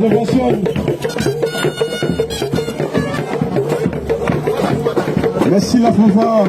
ovation. Merci la fanfare.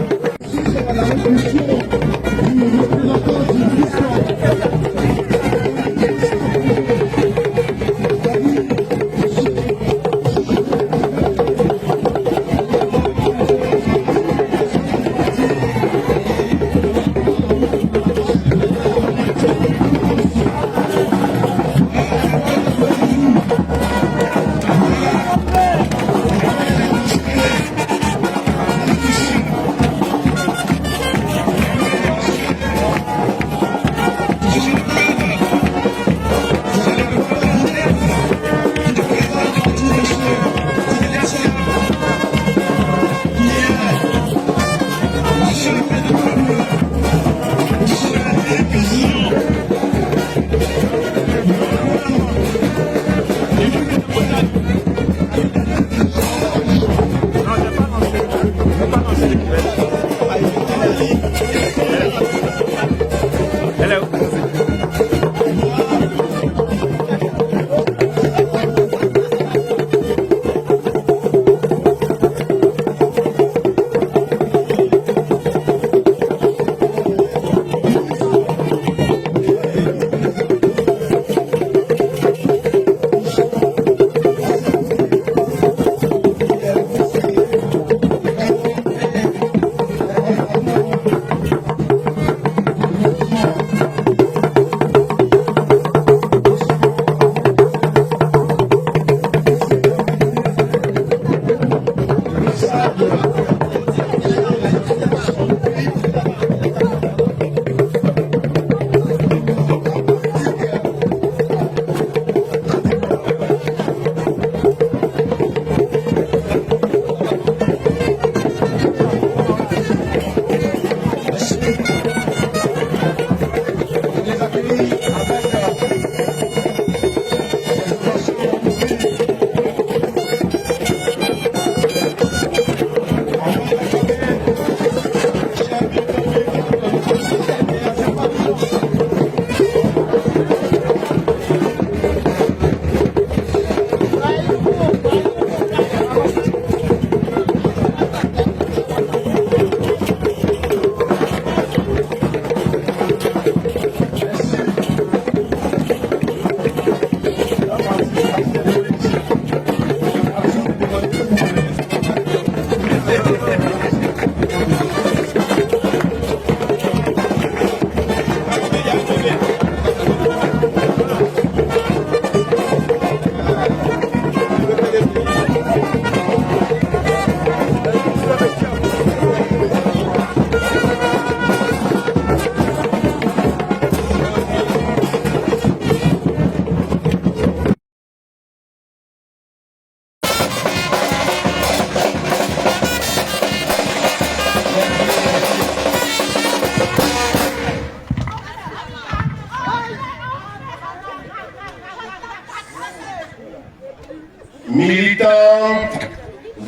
Militantes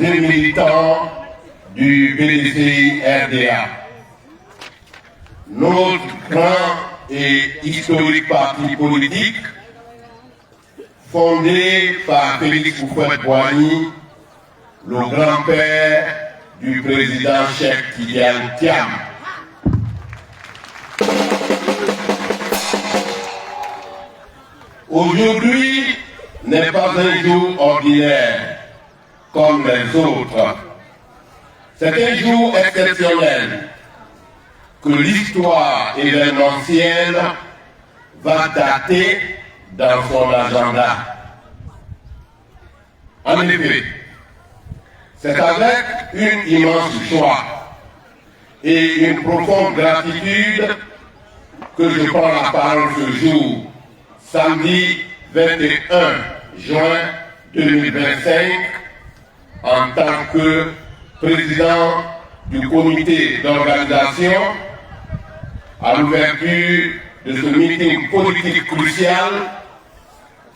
et militants du PDCI RDA, notre grand et historique parti politique, fondé par Félix Houphouët-Boigny, le grand-père du président Cheikh Tidiane Thiam. Aujourd'hui n'est pas un jour ordinaire comme les autres. C'est un jour exceptionnel que l'histoire événementielle va dater dans son agenda. En effet, c'est avec une immense joie et une profonde gratitude que je prends la parole ce jour, samedi 21 juin 2025, en tant que président du comité d'organisation à l'ouverture de ce meeting politique crucial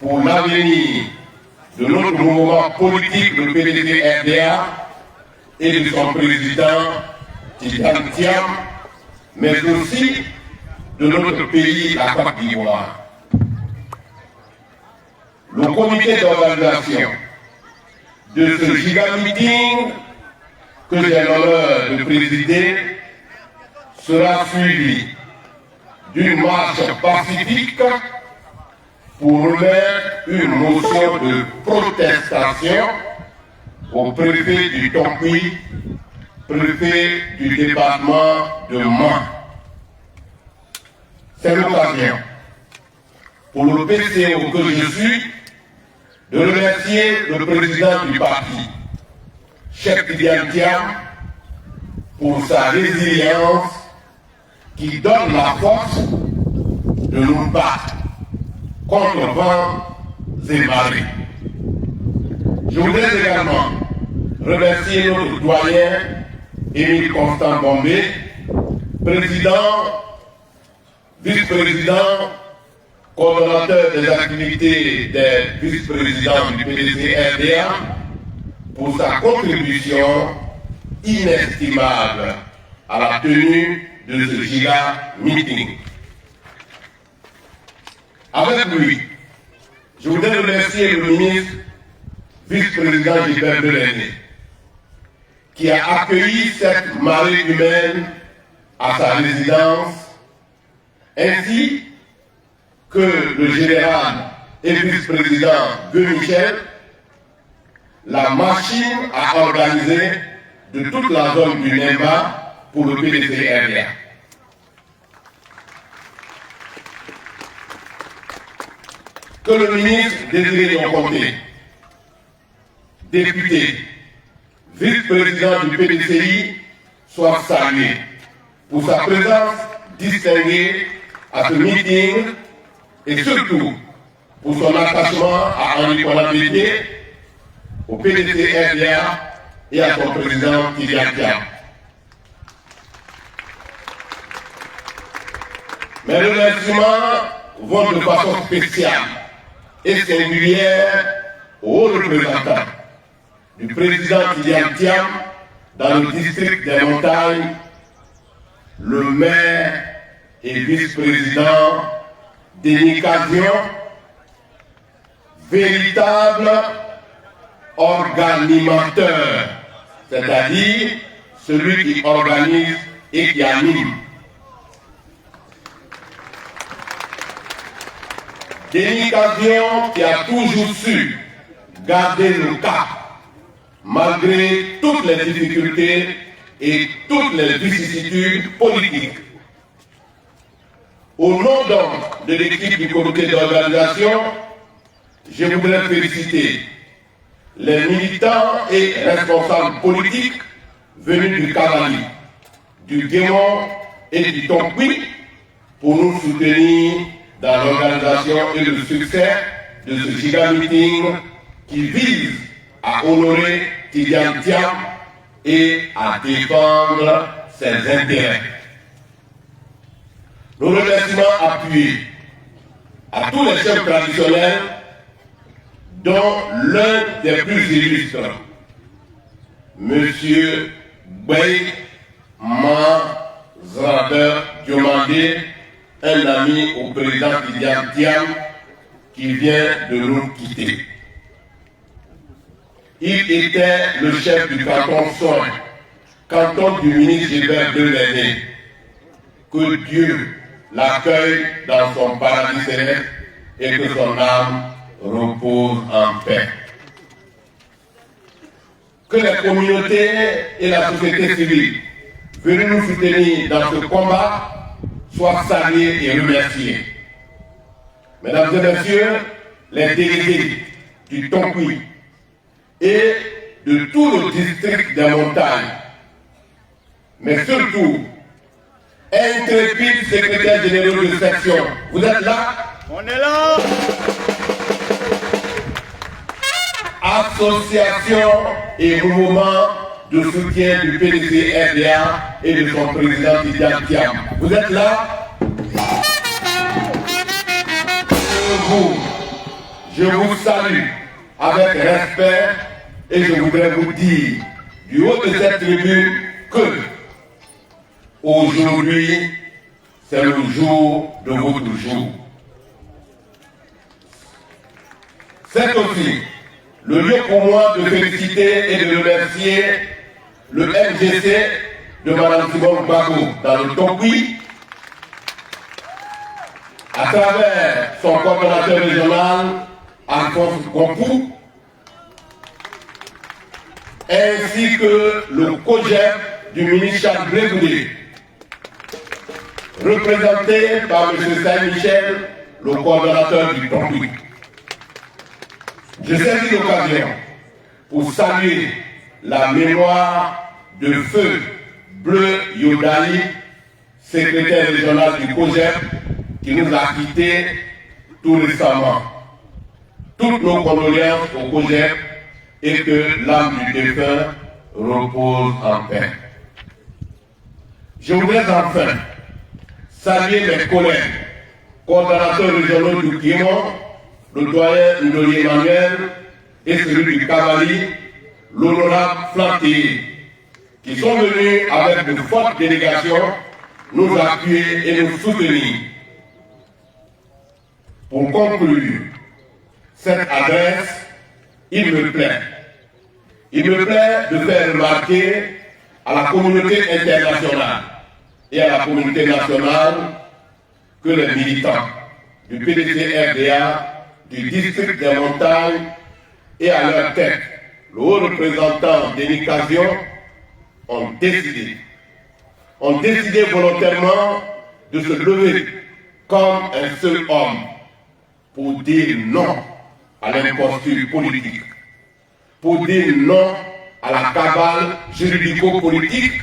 pour l'avenir de notre mouvement politique, le PDC-RDA, et de son président Tidiane Thiam, mais aussi de notre pays, la Côte d'Ivoire. le comité d'organisation de ce giga meeting que j'ai l'honneur de présider sera suivi d'une marche pacifique pour remettre une motion de protestation au préfet du Tonkouy, préfet du département de Mans. C'est l'occasion pour le PCO que je suis de remercier le président du parti, Cheikh Tidiane Thiam, pour sa résilience qui donne la force de nous battre contre vents et marées. Je voudrais également remercier notre doyen Émile Constant Bombé, président, vice-président, coordonnateur des activités des vice-présidents du PDC-RDA, pour sa contribution inestimable à la tenue de ce giga meeting. Avec lui, je voudrais remercier le ministre vice-président Gilbert Delaunay, qui a accueilli cette marée humaine à sa résidence, ainsi que le général et vice-président Gueux Michel, la machine à organiser de toute la zone du Nemba pour le PDC-RDA. Que le ministre Désiré Nyokonté, député, vice-président du PDCI, soit salué pour sa présence distinguée à ce meeting et surtout pour son attachement à Henri Konapédié, au PDC-RDA et à son président Tidiane Thiam. Mes remerciements vont de façon spéciale et singulière aux représentants du président Tidiane Thiam dans le district des montagnes, le maire et vice-président Denis Cazion, véritable organisateur, c'est-à-dire celui qui organise et qui anime. Denis Cazion qui a toujours su garder le cap malgré toutes les difficultés et toutes les vicissitudes politiques. Au nom donc de l'équipe du comité d'organisation, je voudrais féliciter les militants et responsables politiques venus du Cavali, du Guémon et du Tonkouy pour nous soutenir dans l'organisation et le succès de ce giga meeting qui vise à honorer Tidiane Thiam et à défendre ses intérêts. Nos remerciements appuyés à tous les chefs traditionnels, dont l'un des plus illustres, M. Bey Manzrader Diomandé, un ami au président Tidiane Thiam qui vient de nous quitter. Il était le chef du canton Soin, canton du ministre Gilbert Delaunay. Que Dieu l'accueille dans son paradis céleste et que son âme repose en paix. Que les communautés et la société civile venues nous soutenir dans ce combat soient saluées et remerciées. Mesdames et messieurs, les délégués du Tonkouy et de tout le district des montagnes, mais surtout, intrépides secrétaires généraux de section, vous êtes là? On est là. Association et mouvement de soutien du PDC-RDA et de son président Tidiane Thiam. Vous êtes là? Je vous salue avec respect et je voudrais vous dire du haut de cette tribune que aujourd'hui, c'est le jour de votre jour. C'est aussi le lieu pour moi de féliciter et de remercier le MGC de Mme Simone Gbagbo dans le Tokwi, à travers son coordonnateur régional, Alphonse Gompou, ainsi que le COGEP du ministre Charles Brégoulé, représenté par M. Saint-Michel, le coordonnateur du Tokwi. Je saisis l'occasion pour saluer la mémoire de Feu Bleu Yodali, secrétaire régional du COGEP, qui nous a quittés tout récemment. Toutes nos condoléances au COGEP et que l'âme du défunt repose en paix. Je voudrais enfin saluer mes collègues, coordonnateurs régionaux du Guémon, le doyen Ndoli Emmanuel et celui du Cavali, l'honorable Flantier, qui sont venus avec de fortes délégations nous appuyer et nous soutenir. Pour conclure cette adresse, il me plaît de faire remarquer à la communauté internationale et à la communauté nationale que les militants du PDC-RDA, du district des montagnes et à leur tête, le haut représentant Denis Casion, ont décidé volontairement de se lever comme un seul homme pour dire non à l'imposture politique, pour dire non à la cabale juridico-politique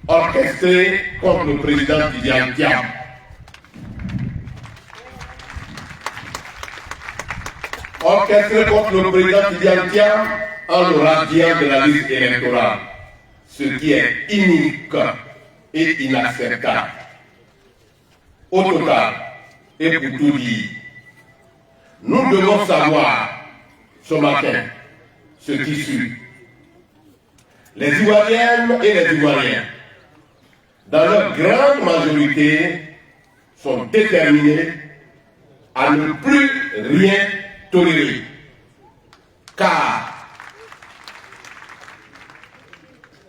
orchestrée contre le président Tidjane Thiam. Orchestrée contre le président Tidjane Thiam en le radiant de la liste électorale, ce qui est inique et inacceptable. Au total, et pour tout dire, nous devons savoir ce matin ce qui suit. Les Ivoiriennes et les Ivoiriens, dans leur grande majorité, sont déterminés à ne plus rien tolérer. Car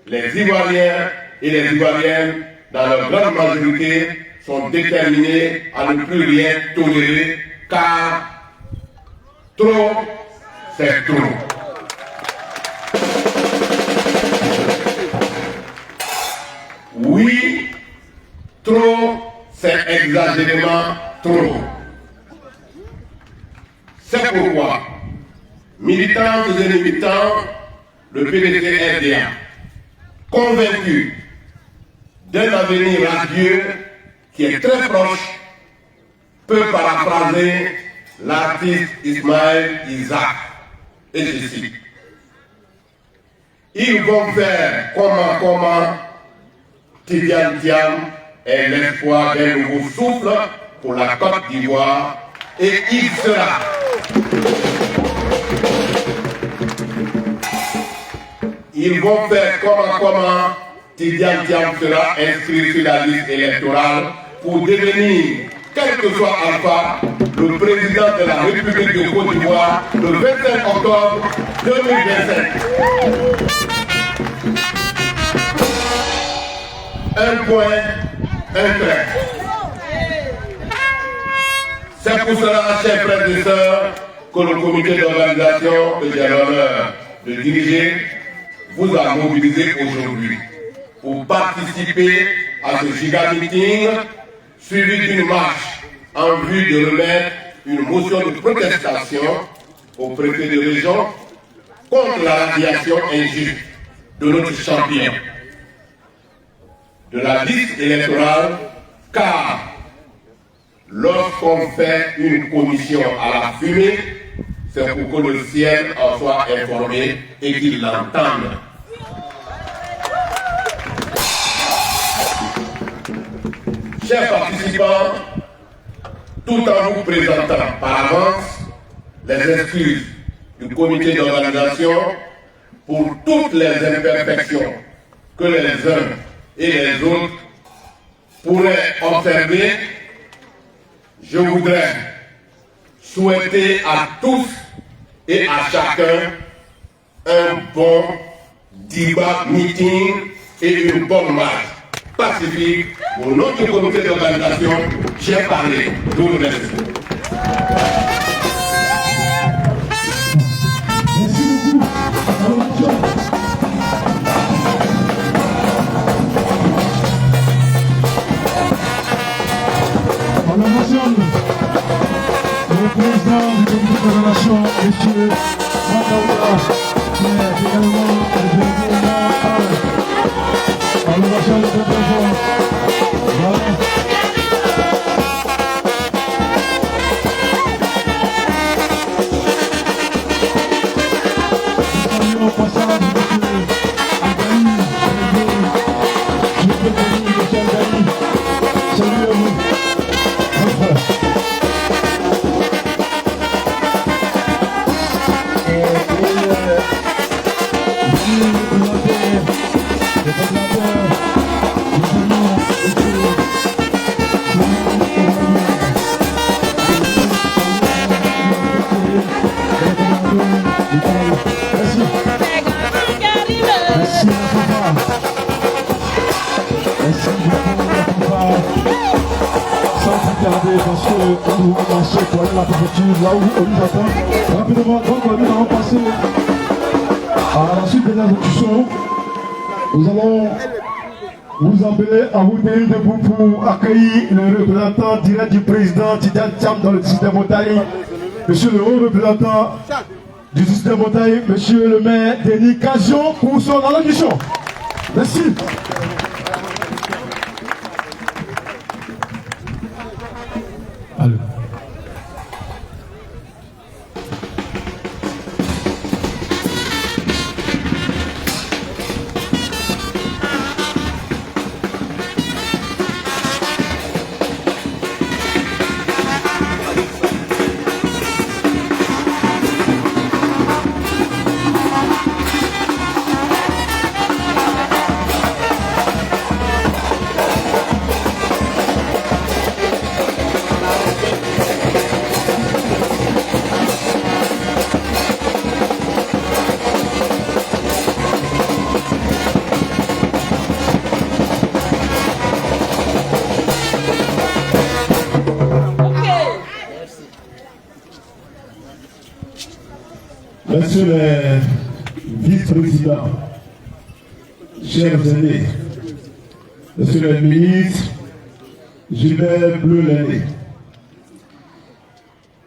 les Ivoiriens et les Ivoiriennes, dans leur grande majorité, sont déterminés à ne plus rien tolérer, car trop, c'est trop. Oui, trop, c'est exagérément trop. C'est pourquoi, militantes et militants, le PDC-RDA, convaincus d'un avenir radieux qui est très proche, peut paraphraser l'artiste Ismaël Isaac, et je cite: ils vont faire comment Tidjane Thiam est l'espoir d'un nouveau souffle pour la Côte d'Ivoire, et il sera. Ils vont faire comment Tidjane Thiam sera inscrit sur la liste électorale pour devenir, quel que soit Alpha, le président de la République de Côte d'Ivoire le 25 octobre 2027. Un point, un trait. C'est pour cela, chers frères et sœurs, que le comité d'organisation que j'ai l'honneur de diriger vous a mobilisé aujourd'hui pour participer à ce giga meeting suivi d'une marche en vue de remettre une motion de protestation au préfet de région contre la radiation injuste de notre champion de la liste électorale, car lorsqu'on fait une commission à la fumée, c'est pour que le ciel en soit informé et qu'il l'entende. Chers participants, tout en vous présentant par avance les excuses du comité d'organisation pour toutes les imperfections que les uns et les autres pourraient observer, je voudrais souhaiter à tous et à chacun un bon débat, meeting et une bonne marche pacifique. Au nom du comité d'organisation, j'ai parlé. Je vous remercie. Le président du comité de relations, M. Sandaoula, qui est également le délégué à l'ovation de développement. Voilà. Nous saluons au passage M. Agaï, M. Agaï. Salut à vous. Parce que nous allons marcher pour aller à la préfecture, là où on nous attend. Rapidement, donc nous allons passer à la suite des instructions. Nous allons vous appeler à vous tenir debout pour accueillir le représentant direct du président Tidiane Thiam dans le système Motaï. Monsieur le haut représentant du système Motaï, monsieur le maire Denis Kazion pour son allocution. Merci. Allô. Monsieur le vice-président, chers amis, monsieur le ministre Gilbert Bleu-Lenné,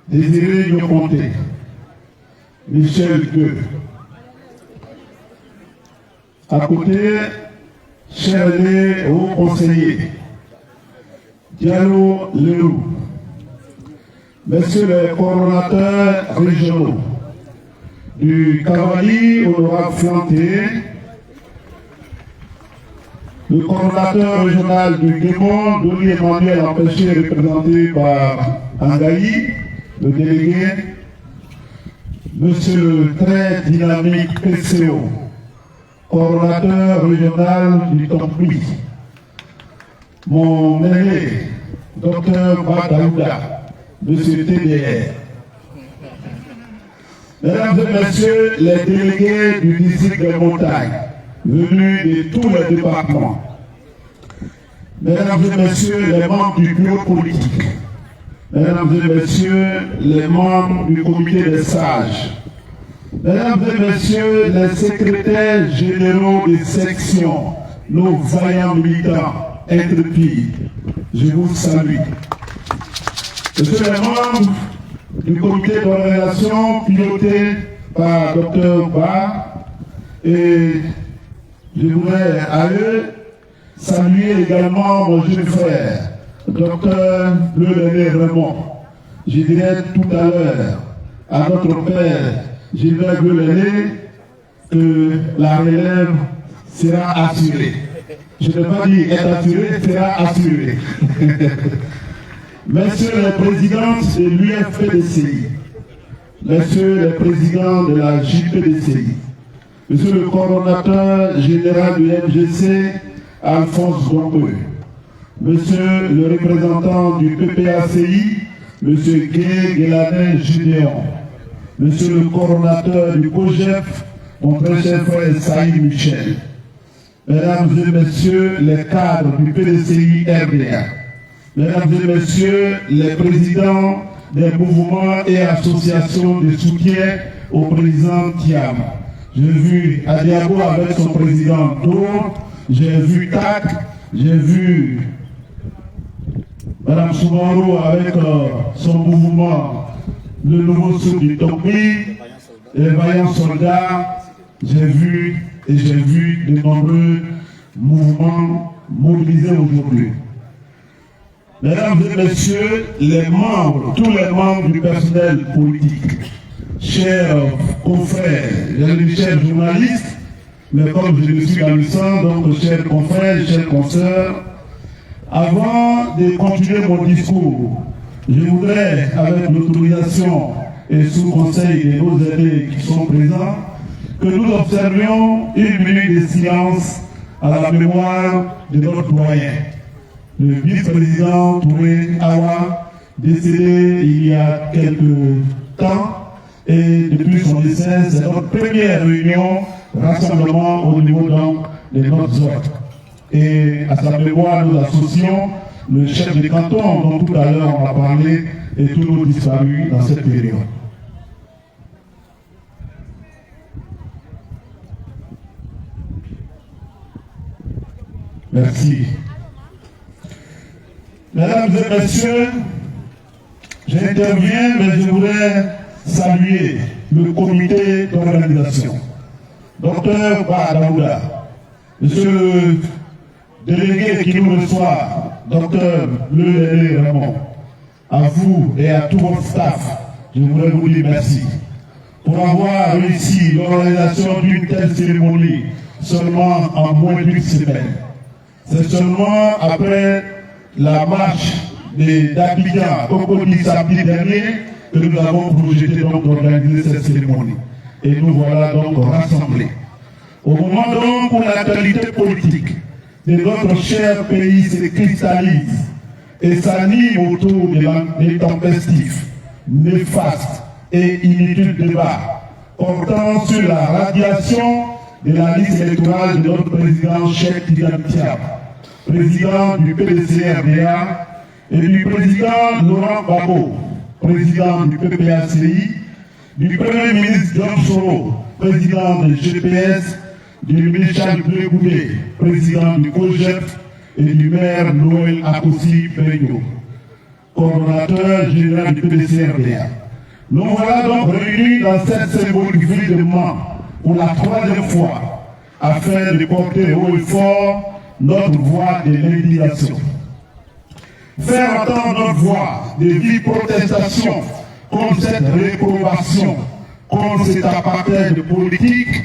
Désiré Nyokonté, Michel Gueux, à côté, chers amis hauts conseillers, Diallo Leroux, messieurs les coordonnateurs régionaux, du cavalier honorable Flanté, le coordonnateur régional du Guémon, Doli Emmanuel empêché représenté par Angaï, le délégué, monsieur le très dynamique PCO, coordonnateur régional du Tompouy, mon aîné, docteur Badaouda, monsieur TDR, mesdames et messieurs les délégués du district des montagnes, venus de tous les départements, mesdames et messieurs les membres du bureau politique, mesdames et messieurs les membres du comité des sages, mesdames et messieurs les secrétaires généraux des sections, nos vaillants militants intrépides, je vous salue. Messieurs les membres du comité d'organisation piloté par Dr Ba, et je voudrais à eux saluer également mon jeune frère, Dr Bleu-Lenné Raymond. Je dirais tout à l'heure à notre père Gilbert Bleu-Lenné que la relève sera assurée. Je ne vais pas dire est assurée, sera assurée. Messieurs les présidents de l'UFPDCI, messieurs les présidents de la JPDCI, monsieur le coordonnateur général du MGC, Alphonse Gombeux, monsieur le représentant du PPACI, monsieur Gué Guélanin Gideon, Monsieur le coordonnateur du COJEF, mon très cher frère Saïd Michel, Mesdames et Messieurs les cadres du PDCI RDA, Mesdames et Messieurs les présidents des mouvements et associations de soutien au président Thiam. J'ai vu Adiago avec son président Tour, j'ai vu TAC, j'ai vu Madame Soumaro avec son mouvement, le nouveau sud du Tokbi, les vaillants soldats, j'ai vu de nombreux mouvements mobilisés aujourd'hui. Mesdames et Messieurs, les membres, tous les membres du personnel politique, chers confrères, chers journalistes, mais comme je le suis dans le sang, donc chers confrères, chers consoeurs, avant de continuer mon discours, je voudrais, avec l'autorisation et sous conseil de nos aînés qui sont présents, que nous observions une minute de silence à la mémoire de notre doyen, le vice-président Touré Awa, décédé il y a quelques temps, et depuis son décès, c'est notre première réunion, rassemblement au niveau donc de notre ordre. Et à sa mémoire, nous associons le chef de canton dont tout à l'heure on a parlé et tous nos disparus dans cette période. Merci. Mesdames et Messieurs, j'interviens, mais je voudrais saluer le comité d'organisation. Docteur Badaouda, Monsieur le délégué qui nous reçoit, Docteur Bleu Raymond, à vous et à tout votre staff, je voudrais vous dire merci pour avoir réussi l'organisation d'une telle cérémonie seulement en moins d'une semaine. C'est seulement après la marche d'Abidjan au Codi samedi dernier que nous avons projeté donc d'organiser cette cérémonie. Et nous voilà donc rassemblés. Au moment donc où l'actualité politique de notre cher pays se cristallise et s'anime autour des tempestifs, néfastes et inutiles débats portant sur la radiation de la liste électorale de notre président Cheikh Tidiane Thiam, président du PDC-RDA, et du président Laurent Gbagbo, président du PPACI, du Premier ministre John Soro, président de GPS, du ministre Charles Blé-Goubé, président du COJEF, et du maire Noël Akossi Peyo, coordonnateur général du PDC-RDA. Nous voilà donc réunis dans cette symbolique ville de Mans pour la troisième fois, afin de porter haut et fort notre voix de l'indignation. Faire entendre notre voix de vive protestation contre cette réprobation, contre cet apartheid politique,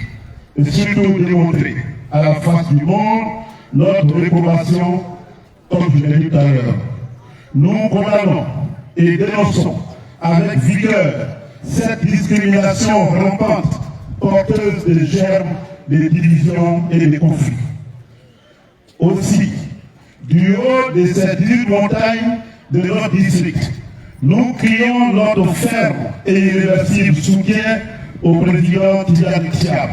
et surtout démontrer à la face du monde notre réprobation, comme je l'ai dit tout à l'heure. Nous condamnons et dénonçons avec vigueur cette discrimination rampante, porteuse de germes de divisions et de conflits. Aussi, du haut de cette dure montagne de notre district, nous crions notre ferme et irréversible soutien au président Tidiane Thiam,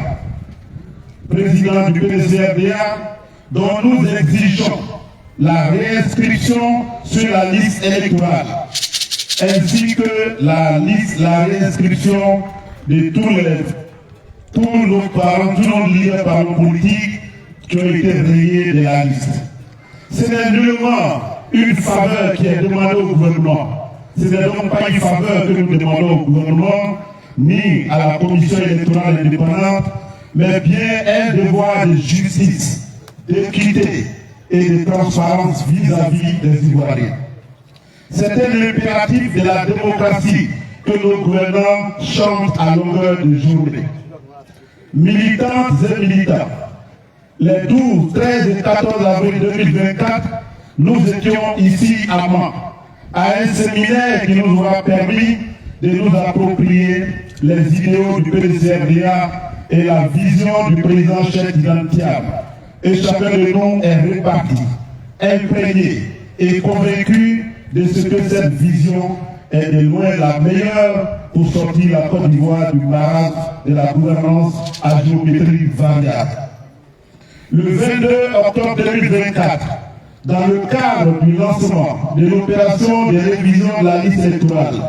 président du PDC-RDA, dont nous exigeons la réinscription sur la liste électorale, ainsi que la réinscription de tous nos parents, tous nos leaders politiques qui ont été rayés de la liste. Ce n'est nullement une faveur qui est demandée au gouvernement. Ce n'est donc pas une faveur que nous demandons au gouvernement, ni à la commission électorale indépendante, mais bien un devoir de justice, d'équité et de transparence vis-à-vis des Ivoiriens. C'était l'impératif de la démocratie que nos gouvernants chantent à longueur de journée. Militantes et militants, les 12, 13 et 14 avril 2024, nous étions ici à Mans, à un séminaire qui nous aura permis de nous approprier les idéaux du PDC-RDA et la vision du président Cheikh Tidiane Thiam. Et chacun de nous est réparti, imprégné et convaincu de ce que cette vision est de loin la meilleure pour sortir la Côte d'Ivoire du marasme de la gouvernance à géométrie variable. Le 22 octobre 2024, dans le cadre du lancement de l'opération de révision de la liste électorale,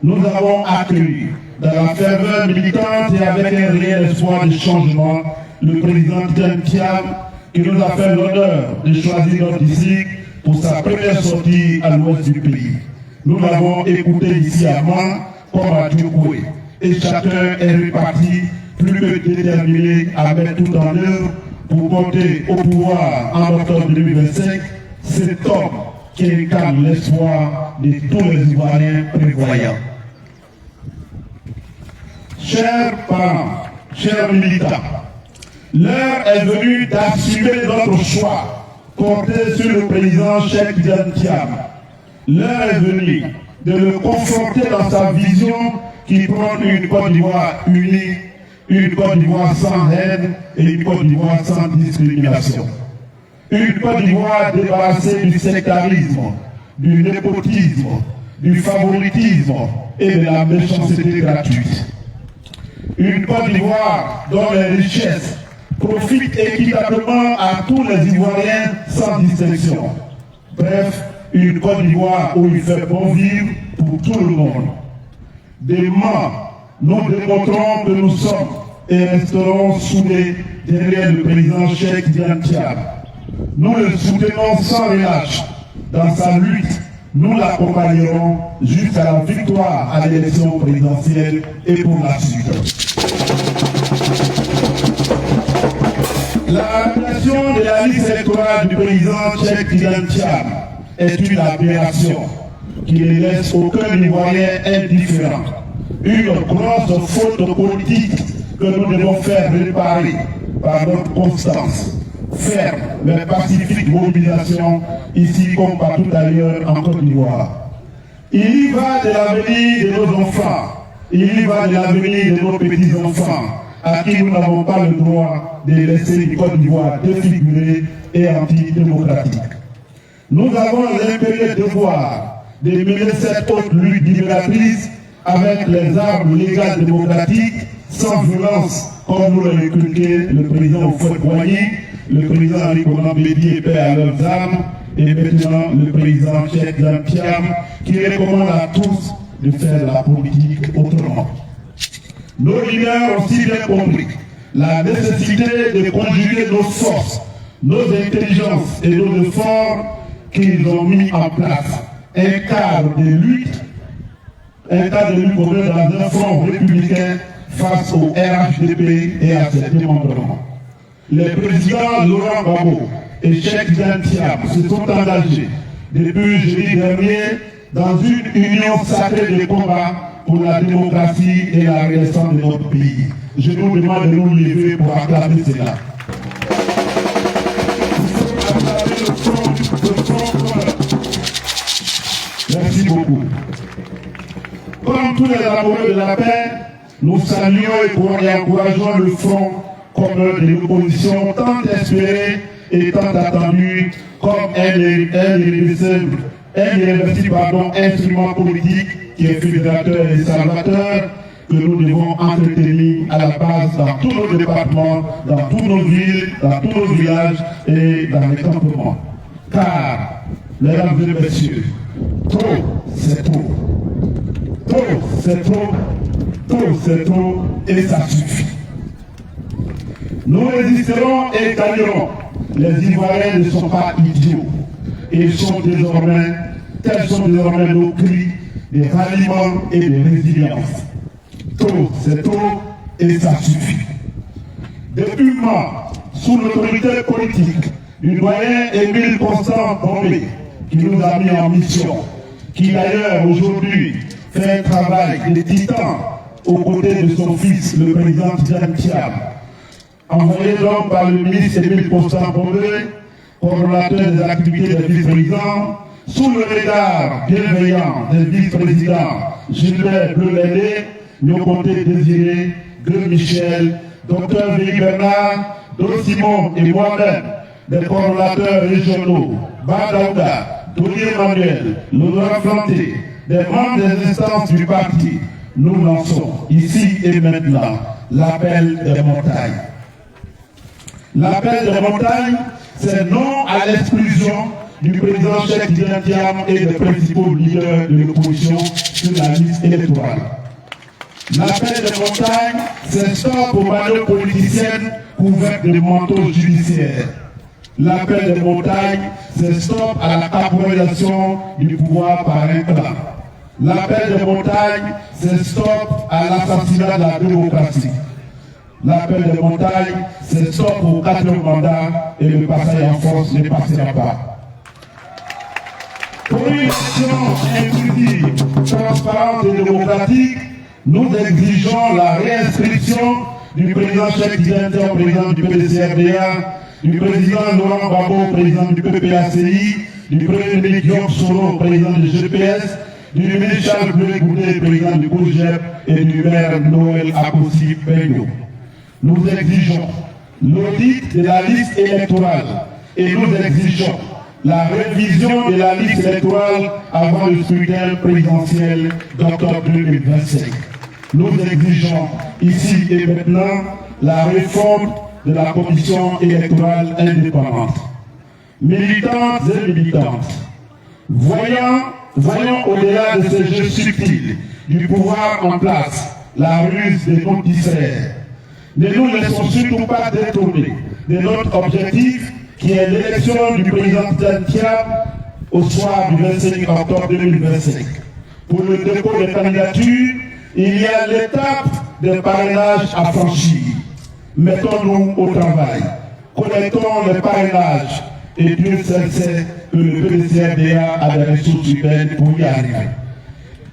nous avons accueilli dans la ferveur militante et avec un réel espoir de changement le président Tidiane Thiam qui nous a fait l'honneur de choisir notre district pour sa première sortie à l'ouest du pays. Nous l'avons écouté ici à Mans comme à Djokoué et chacun est reparti plus que déterminé à mettre tout en œuvre pour monter au pouvoir en octobre 2025 cet homme qui incarne l'espoir de tous les Ivoiriens prévoyants. Chers parents, chers militants, l'heure est venue d'assumer notre choix porté sur le président Cheikh Tidiane Thiam. L'heure est venue de le conforter dans sa vision qui prône une Côte d'Ivoire unie, une Côte d'Ivoire sans haine et une Côte d'Ivoire sans discrimination. Une Côte d'Ivoire débarrassée du sectarisme, du népotisme, du favoritisme et de la méchanceté gratuite. Une Côte d'Ivoire dont les richesses profitent équitablement à tous les Ivoiriens sans distinction. Bref, une Côte d'Ivoire où il fait bon vivre pour tout le monde. Demain, nous démontrons que nous sommes et resterons soudés derrière le président Cheikh Tidiane Thiam. Nous le soutenons sans relâche dans sa lutte. Nous l'accompagnerons jusqu'à la victoire à l'élection présidentielle et pour la suite. La création de la liste électorale du président Cheikh Tidiane Thiam est une aberration qui ne laisse aucun Ivoirien indifférent. Une grosse faute politique que nous devons faire réparer par notre constance, ferme mais pacifique mobilisation ici comme partout ailleurs en Côte d'Ivoire. Il y va de l'avenir de nos enfants, il y va de l'avenir de nos petits-enfants, à qui nous n'avons pas le droit de laisser une Côte d'Ivoire défigurée et antidémocratique. Nous avons l'impérieux devoir de mener cette haute lutte libératrice avec les armes légales démocratiques, sans violence, comme nous l'a inculqué le président Houphouët-Boigny, le président Henri Konan Bédié et paix à leurs âmes, et maintenant le président Cheikh Tidiane Thiam, qui recommande à tous de faire la politique autrement. Nos leaders ont si bien compris la nécessité de conjuguer nos forces, nos intelligences et nos efforts qu'ils ont mis en place. Un cadre de lutte commun dans un front républicain face au RHDP et à ses démembrements. Les présidents Laurent Gbagbo et Cheikh Tidiane Thiam se sont engagés depuis jeudi dernier dans une union sacrée de combat pour la démocratie et la renaissance de notre pays. Je nous demande de nous lever pour acclamer cela. Merci beaucoup. Comme tous les amoureux de la paix, nous saluons et encourageons le front commun de l'opposition tant espéré et tant attendu comme un irréversible instrument politique qui est fédérateur et salvateur que nous devons entretenir à la base dans tous nos départements, dans toutes nos villes, dans tous nos villages et dans les campements. Car, mesdames et messieurs, trop, c'est trop. Trop, c'est trop. Trop, c'est trop. Et ça suffit. Nous résisterons et gagnerons. Les Ivoiriens ne sont pas idiots. Ils sont désormais, tels sont désormais nos cris de ralliement et de résilience. Trop, c'est trop. Et ça suffit. Depuis mars, sous l'autorité politique du doyen Émile Constant Bombé, qui nous a mis en mission, qui d'ailleurs aujourd'hui fait un travail de titan aux côtés de son fils, le président Tidiane Thiam, envoyé donc par le ministre Émile Constant Bombé, coordonnateur des activités des vice-présidents, sous le regard bienveillant des vice-présidents Gilbert Bleu-Lédé, Nyokoté Désiré, Gueux Michel, Dr Véli Bernard, Do Simon et moi-même, des coordonnateurs régionaux, Badaouda, Tony Emmanuel, Laurent Flanté, des membres des instances du parti, nous lançons ici et maintenant l'appel des montagnes. L'appel des montagnes, c'est non à l'exclusion du président Cheikh Tidiane Thiam et des principaux leaders de l'opposition sur la liste électorale. L'appel des montagnes, c'est stop aux manœuvres politiciennes couvertes de manteaux judiciaires. L'appel des montagnes, c'est stop à la caporalisation du pouvoir par un clan. L'appel des montagnes, c'est stop à l'assassinat de la démocratie. L'appel des montagnes, c'est stop au 4e mandat et le passage en force ne passera pas. Pour une élection inclusive, transparente et démocratique, nous exigeons la réinscription du président Cheikh Tidiane Thiam, président du PDCRDA, du président Laurent Gbagbo, président du PPACI, du premier ministre Diop Soro, président du GPS, du ministre Charles Bleuet Goudé, président du COGEP, et du maire Noël Akossi Peño. Nous exigeons l'audit de la liste électorale et nous exigeons la révision de la liste électorale avant le scrutin présidentiel d'octobre 2025. Nous exigeons ici et maintenant la réforme de la commission électorale indépendante. Militantes et militantes, voyons au-delà de ces jeux subtils du pouvoir en place la ruse des comptes distraits. Ne nous laissons surtout pas détourner de notre objectif qui est l'élection du président Thiam au soir du 25 octobre 2025. Pour le dépôt des candidatures, il y a l'étape des parrainages à franchir. Mettons-nous au travail, collectons les parrainages et Dieu seul sait que le PDCRDA a des ressources humaines pour y arriver.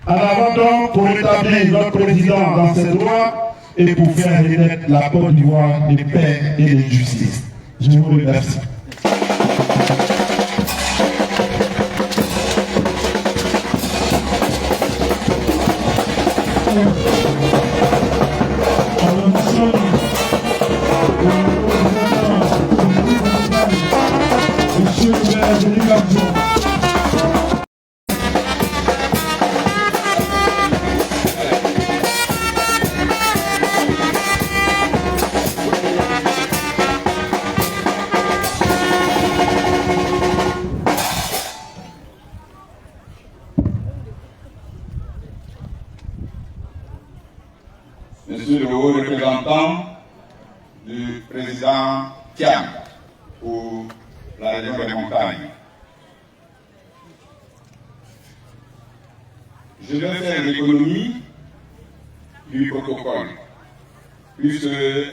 En avant donc pour établir notre président dans ses droits et pour faire renaître la Côte d'Ivoire de paix et de justice. Je vous remercie. Monsieur le maire de l'Église. Monsieur le haut représentant du président Thiam pour la région des montagnes, je vais faire l'économie du protocole, puisque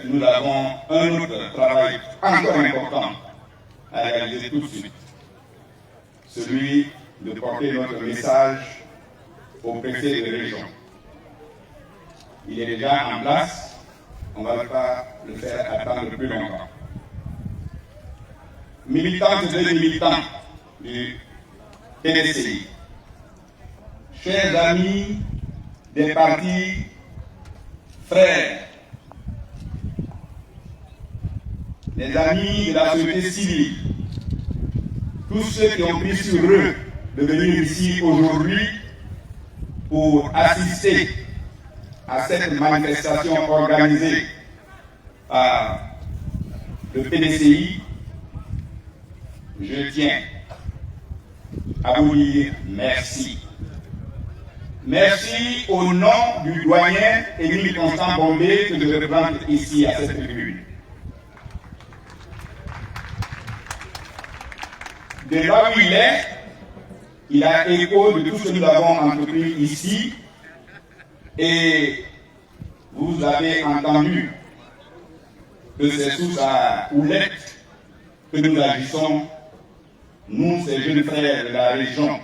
nous avons un autre travail encore important à réaliser tout de suite, celui de porter notre message au préfet de région. Il est déjà en place, on ne va pas le faire attendre plus longtemps. Militantes et militants du PDCI, chers amis des partis frères, les amis de la société civile, tous ceux qui ont pris sur eux de venir ici aujourd'hui pour assister à cette manifestation organisée par le PDCI, je tiens à vous dire merci. Merci au nom du doyen Émile Constant Bombé que je représente ici à cette tribune. De là où il a écho de tout ce que nous avons entrepris ici. Et vous avez entendu que c'est sous sa houlette que nous agissons, nous, ces jeunes frères de la région.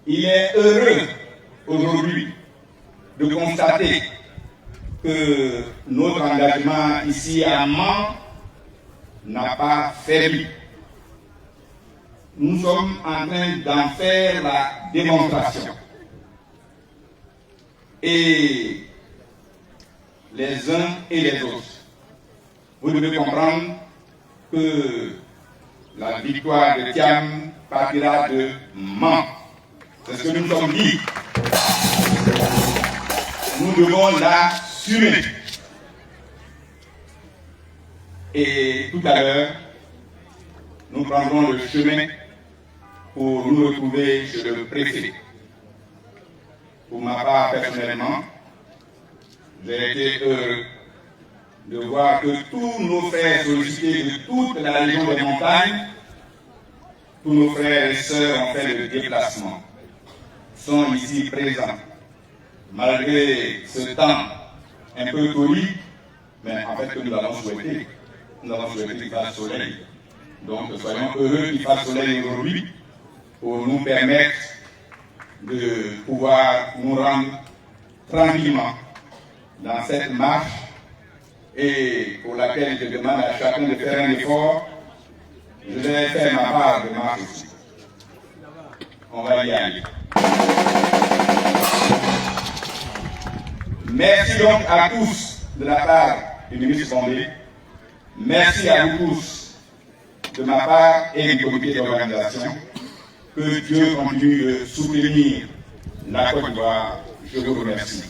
Il est heureux aujourd'hui de constater que notre engagement ici à Mans n'a pas faibli. Nous sommes en train d'en faire la démonstration. Et les uns et les autres, vous devez comprendre que la victoire de Thiam partira de Mans. C'est ce que nous nous sommes dit. Nous devons l'assumer. Et tout à l'heure, nous prendrons le chemin pour nous retrouver chez le préfet. Pour ma part, personnellement, j'ai été heureux de voir que tous nos frères sollicités de toute la région des montagnes, tous nos frères et sœurs ont fait le déplacement, sont ici présents. Malgré ce temps un peu torride, mais en fait que nous avons souhaité qu'il fasse soleil. Donc soyons heureux qu'il fasse soleil aujourd'hui pour nous permettre de pouvoir nous rendre tranquillement dans cette marche et pour laquelle je demande à chacun de faire un effort. Je vais faire ma part de marche aussi. On va y aller. Merci donc à tous de la part du ministre Bombé. Merci à vous tous de ma part et du comité d'organisation. Que Dieu continue de soutenir la Côte d'Ivoire. Je vous remercie.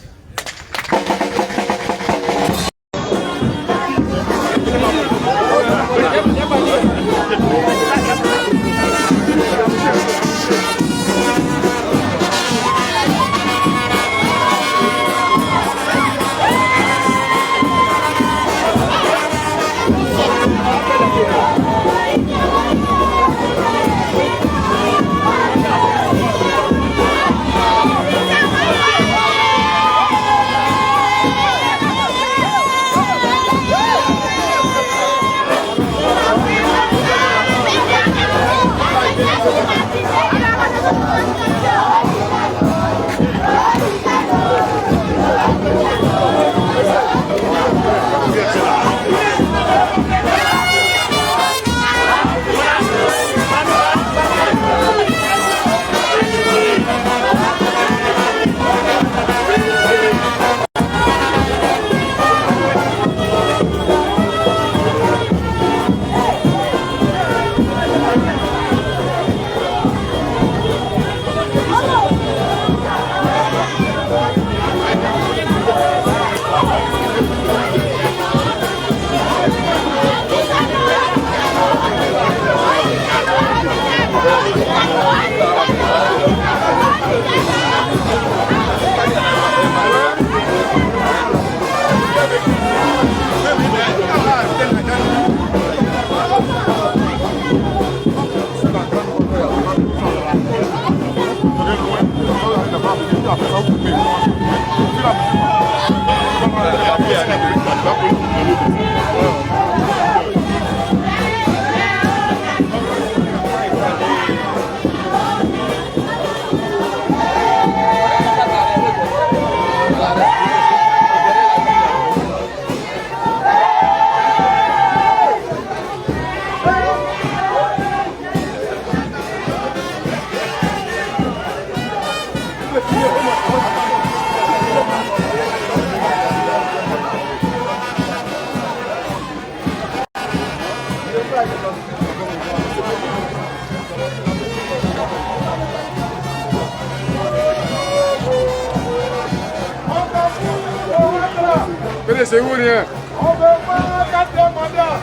C'est où, rien? On veut pas un quatrième mandat.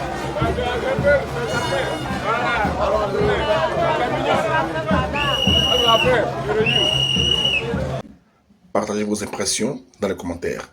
Partagez vos impressions dans les commentaires.